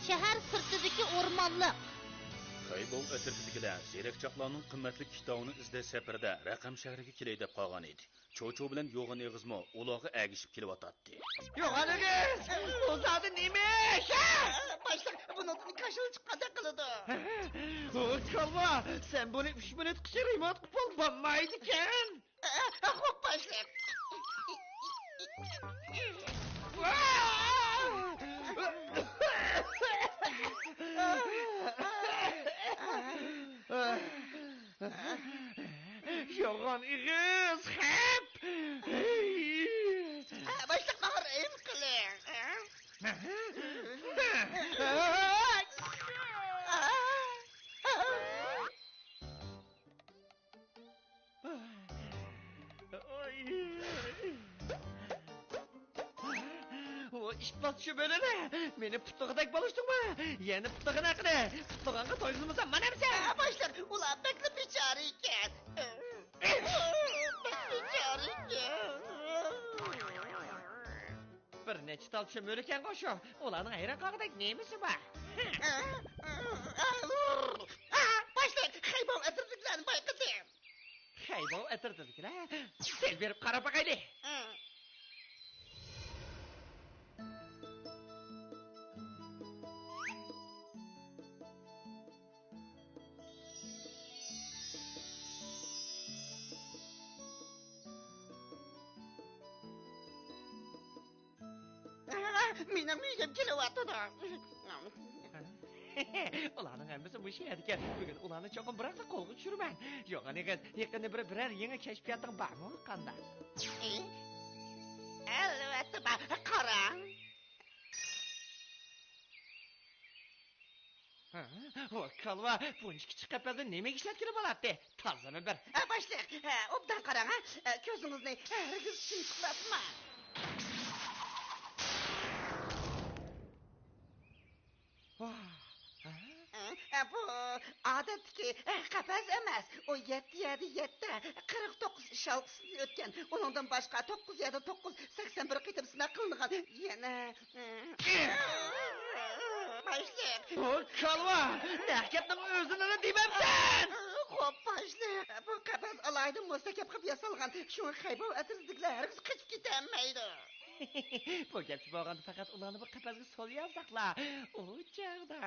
shahar sirtidagi o'rmonliq. Xaybov atrofdagilar zerakchoqlarning qimmatli kitobini izlash safarda raqam shahriga kelay deb qolgan edi. Cho'cho bilan yo'g'on egizmo uloqqa agishib kelyotdi. Yo'g'on egiz! Bu zodi nima? Başlık bunun kaşığı çıkacak kılıdı. O kalma! Sen bunu 3 minut kısa remote kupon banmaydı ken. Hop başlık. Yo'g'on egiz! Hep! Başlık mahır ev kılır. O işbaz şöbelene. Meni putluğudak balıştın mı? Yeni putluğun hakkında. Putluğunga toyuzumuzdan bana mısın? Başlık ulan bekle bir çareyken. Bir neçe tal çömürken koşu. Ulanın ayran kakıdak neymişi var? Başlık kaybol ettirdiklerini baykıdım. Kaybol ettirdik la. Sel verip kara bakaydı. Benim büyüğüm kilovatı da. Ulanın hemmesi bu şey ediken bugün ulanı çoğun bıraksa kolgu çürümen. Yok hani kız yakında birer yeni keşfiyatın var mı kanda? Elbette bak karan. O kalva bunç küçük kapazı neme işletkili balattı? Tazını bir. Başlık obdan karan ha. Gözünüz ne? Herkes simsıklatma. Bu adetki kapaz emas. O 7-7-7 49 şalqısını ötken. Onundan başka 9-7-9 81 qitimsına kılınған. Yana... Başlık. O kalva! Nəhketnin özünü de dememsen! Hop başlık. Bu kapaz alaydın müstakep qıp yasalgan. Şunu kaybol etirdikler. Herkes kıç gitemeydi. Bu gepçi bağlandı fakat ulanı bir kapazgı sol yazsakla. O çağda.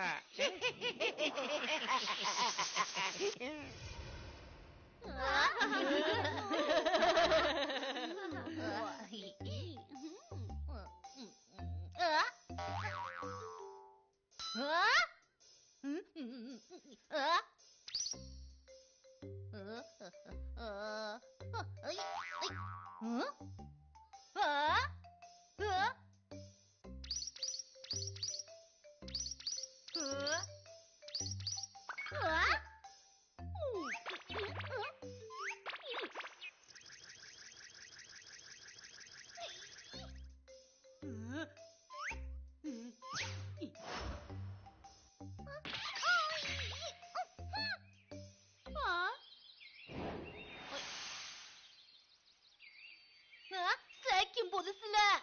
Sen kim bo'lasizlar?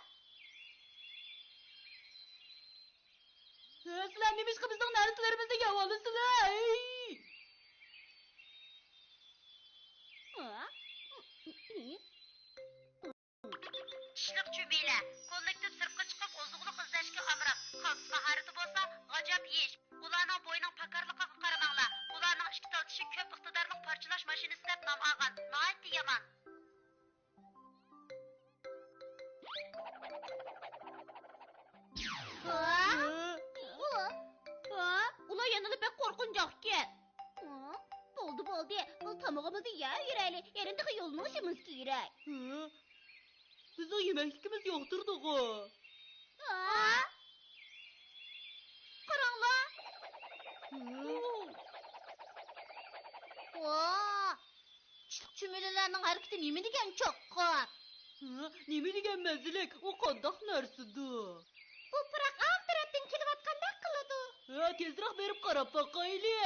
Sizlar nemishqa bizning narsalarimizni yeb olasizlar? Ishliq chumiylar, kollektiv sirtqa chiqib ozuqliq izlashga amriq. Qaltis maharati bo'lsa, g'ajab yeyish. Ularning bo'yining pakarligiga qaramanglar. Ularning ikki taltishi ko'p iqtidorli parchalash mashinasi deb nom olgan. Nihoyatda yomon. Ular yanada pek qo'rqinchoq ekan. Bo'ldi. Biz tomog'imizni yerayli. Endi yo'lni o'shimiz kerak. Bizning yemekligimiz yo'qtirdi-ku. Qaranglar. Chumilalarning harakati nima degan cho'qqi? Nima degan mazalik? U qandoq narsadir? Bu piroq ham tarafdan kelayotgandek qiladi. Tezroq berib qarab boqayli.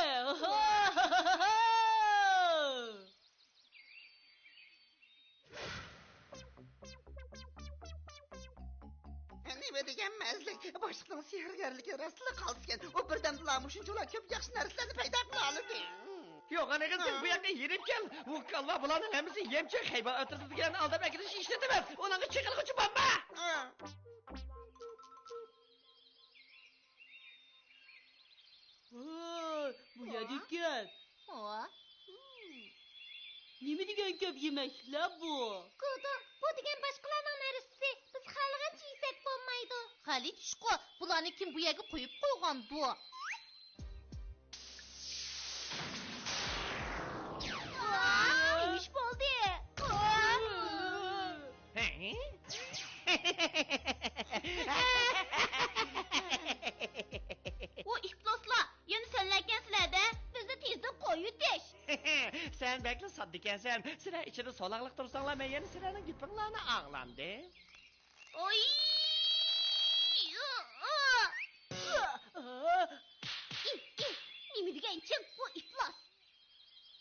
Nima deganmazlik. Boshliqning sehrgarligi rostla qolgan. O birdan bularmuşuncholar ko'p yaxshi narsalarni paydo qila oladi. Yok anne kız sen bu yakın yürüyüp gel. Bu kalva bulanın hemisi yemçek hayvan ötürüzdikilerini aldırıp ekiliş işletemez. Onun çıkılık uçu bomba. Bu yadigan. O, Nima degan ko'p yemashlar bu? Kudu, bu degen başkalarının narisi. Biz xalığancha yesek bo'lmaydi. Xali tushqo, bularni kim bu yerga qo'yib qo'ygan bu? Nemish bo'ldi? O ifloslar, yana senlerkensizler-de, bizni tezden koyuyor deş. Sen bekle saddiken sen. Sıra içinde solaklık dursanlar ben yeni sıranın gipinlerini ağlandı. Oy! Nimi degan kim bu iflos?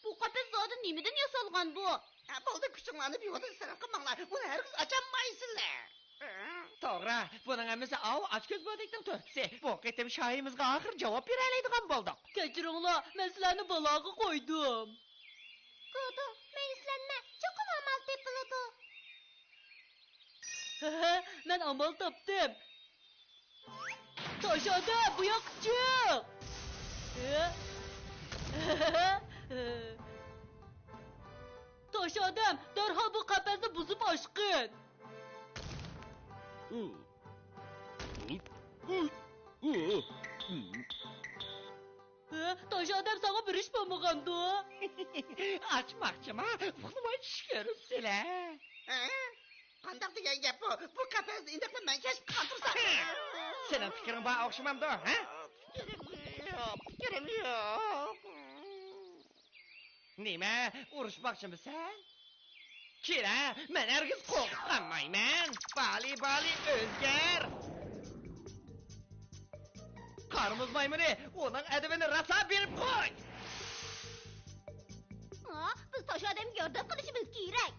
Bu qapaz zaten nimeden yasalgan bu? Bo'ldi kuchinglarni bevoda sarf qilmanglar. Buni hargiz ocholmaysizlar. To'g'ri, buning hammasi av ochko'z bo'dikning to'rtisi. Bu qitim shoyimizga oxir javob berolmaydigan bo'ldik. Kechiringlar, men sizlarni baloga qo'ydim. Kudu, meyislenme, çok amal tepildi. Men amal topdim. Toshada bu yoqqa chiq. Toshadam, darhol bu qafasni buzib oshqin. Toshadam sana bir ish bo'lmagandu. Açmakçıma, bunu çıkarıp sile. Qandaq degan gap bu? Bu qafasni indaqda men kashf qilib tursam. Senin fikrin bana okşamamdı, ha? Fikrim yo'q. Nime, uğraşmakçı mı sen? Kira, ben herkes korkutlanmayman. Bali özger. Karımız maymunu, onun edebini rasa verip koy. Biz taş adamı gördük kılışımız gerek.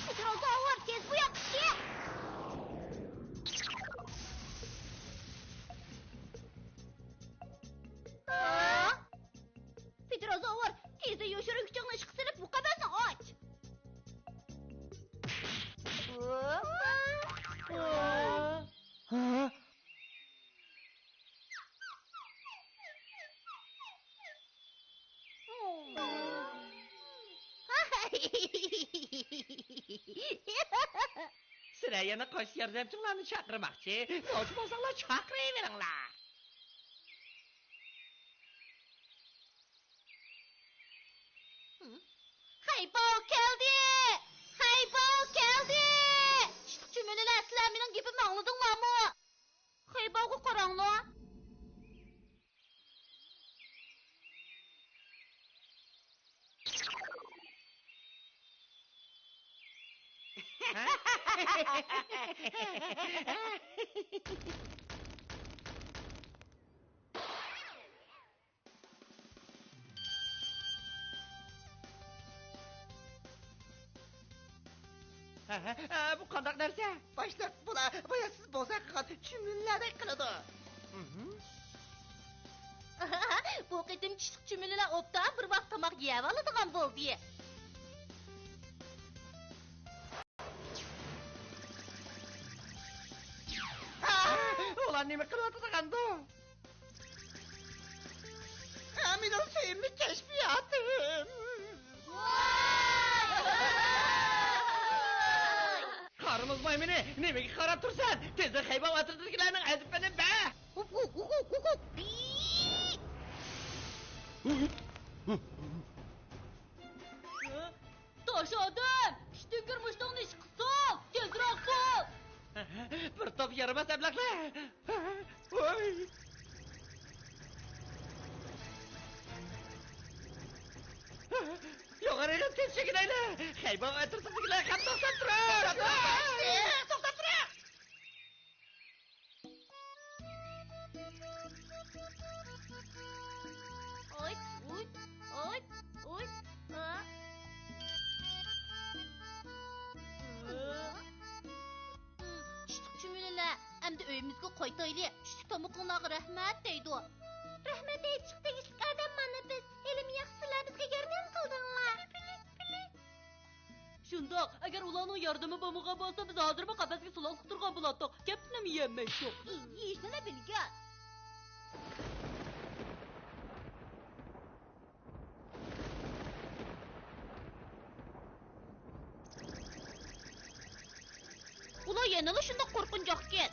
Pterozoor, tez bu yoqqa chiq. Pterozoor, tezda yoshirib kuchingni ishqa silib bu qafasni och. Sırayana koş yardımcılarını çakırmakçı. Koş bozanlar çakırıverenler. Haybov keldi! Haybov keldi! Cümleler sizler benim gibimi anladınlarmı? Haybovga qaranglar. Bu kandak nerede? Boshliq bular boyasiz bozaq qilgan chumillardek qiladi. Bu qitim tushliq cümleler obdan bir vaqt tomoq yeb oladigan bo'ldi. Ulan nime kırılatıkandı? Mening sevimli kashfiyotim. Karımız maymunu, nime ki karab tursan? Tezde hayvan atırdıklarının ezip benim be! Toshadam, ishdan kirmishdoqni ish qilsin. Tezroq qil. Bir top yarıma seblakla! Oy! Yukarıya tez çekin öyle! Hayvan atırdıklar kam 90 tur! To'xtab turing. Oy, oy, oy, oy. Tushliq cümleler Evimizge koytaylı. Şu tamuklığına rahmet deydi. Rahmet deyip çıktı işlik adam bana biz. Elim yaksılar bizge yardım kıldınlar. Şundak, eğer ulanın yardımı bamuğa bolsa biz hazır mı kafesge sulasık turgan bulattık. Kepsine mi yenmek yok? Yiyişsene Bilge. Ula yenili şunda korkunacak gel.